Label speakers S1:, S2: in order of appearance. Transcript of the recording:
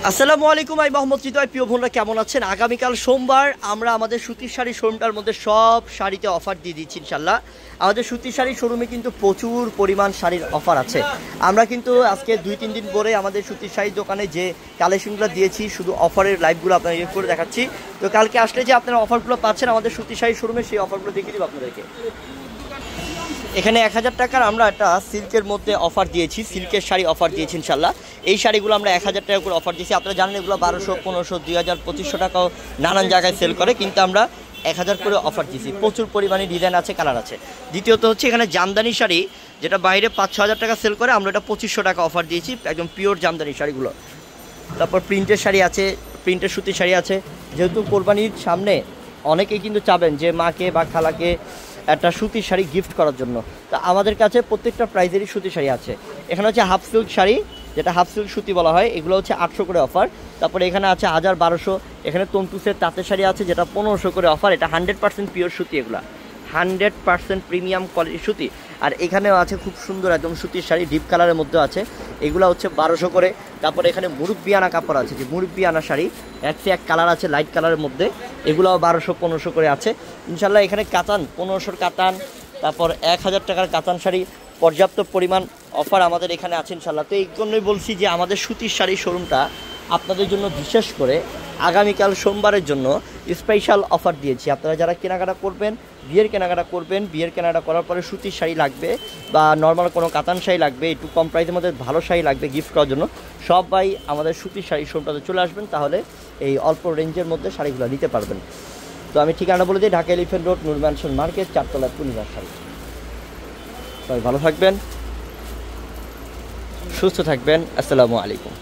S1: আসসালামু আলাইকুম, আমি মোহাম্মদ হৃদয়। প্রিয় বোনরা কেমন আছেন? আগামীকাল সোমবার আমরা আমাদের সুতির শাড়ি শোরুমটার মধ্যে সব শাড়িতে অফার দিয়ে দিচ্ছি ইনশাল্লাহ। আমাদের সুতির শাড়ি শোরুমে কিন্তু প্রচুর পরিমাণ শাড়ির অফার আছে। আমরা কিন্তু আজকে 2-3 দিন পরে আমাদের সুতির শাড়ির দোকানে যে কালেকশনগুলো দিয়েছি, শুধু অফারের লাইভগুলো আপনাদের করে দেখাচ্ছি। তো কালকে আসলে যে আপনারা অফারগুলো পাচ্ছেন আমাদের সুতির শাড়ি শোরুমে, সেই অফারগুলো দেখিয়ে দিব আপনাদেরকে। এখানে 1000 টাকার আমরা একটা সিল্কের মধ্যে অফার দিয়েছি, সিল্কের শাড়ি অফার দিয়েছি ইনশাল্লাহ। এই শাড়িগুলো আমরা 1000 টাকা করে অফার দিয়েছি। আপনারা জানেন এগুলো 1200, 1500, 2000, 2500 টাকাও নানান জায়গায় সেল করে, কিন্তু আমরা 1000 করে অফার দিয়েছি। প্রচুর পরিমাণে ডিজাইন আছে, কালার আছে। দ্বিতীয়ত হচ্ছে এখানে জামদানি শাড়ি, যেটা বাইরে 5-6 হাজার টাকা সেল করে, আমরা এটা 2500 টাকা অফার দিয়েছি, একদম পিওর জামদানি শাড়িগুলো। তারপর প্রিন্টের শাড়ি আছে, প্রিন্টের সুতির শাড়ি আছে। যেহেতু কোরবানির সামনে অনেকেই কিন্তু চাবেন যে মাকে বা খালাকে একটা সুতির শাড়ি গিফট করার জন্য, তা আমাদের কাছে প্রত্যেকটা প্রাইজেরই সুতির শাড়ি আছে। এখানে হচ্ছে হাফ সিল্ক শাড়ি, যেটা হাফ সিল্ক সুতি বলা হয়, এগুলো হচ্ছে 800 করে অফার। তারপরে এখানে আছে 1000-1200। এখানে তন্তুসের তাঁতের শাড়ি আছে, যেটা 1500 করে অফার। এটা 100% পিওর সুতি, এগুলো 100% প্রিমিয়াম কোয়ালিটির সুতি। আর এখানেও আছে খুব সুন্দর একদম সুতির শাড়ি, ডিপ কালারের মধ্যে আছে, এগুলো হচ্ছে 1200 করে। তারপরে এখানে মুরব্বিয়ানা কাপড় আছে, যে মুরব্বিয়ানা শাড়ি, এক কালার আছে লাইট কালারের মধ্যে, এগুলোও 1200-1500 করে আছে ইনশাল্লাহ। এখানে কাতান 1500 কাতান, তারপর 1000 টাকার কাতান শাড়ি, পর্যাপ্ত পরিমাণ অফার আমাদের এখানে আছে ইনশাল্লাহ। তো এই জন্যই বলছি যে আমাদের সুতির শাড়ি শোরুমটা আপনাদের জন্য বিশেষ করে আগামীকাল সোমবারের জন্য স্পেশাল অফার দিয়েছি। আপনারা যারা কেনাকাটা করবেন, বিয়ের কেনাকাটা করবেন, বিয়ের কেনাকাটা করার পরে সুতির শাড়ি লাগবে বা নর্মাল কোনো কাতান শাড়ি লাগবে, একটু কম প্রাইসের মধ্যে ভালো শাড়ি লাগবে গিফট করার জন্য, সবাই আমাদের সুতির শাড়ি শোরুমটাতে চলে আসবেন, তাহলে এই অল্প রেঞ্জের মধ্যে শাড়িগুলো নিতে পারবেন। তো আমি ঠিকানা বলে দিই, ঢাকা এলিফ্যান্ট রোড, নূর ম্যানশন মার্কেট, 4তলা পূর্ণিমার শাড়ি। সবাই ভালো থাকবেন, সুস্থ থাকবেন। আসসালামু আলাইকুম।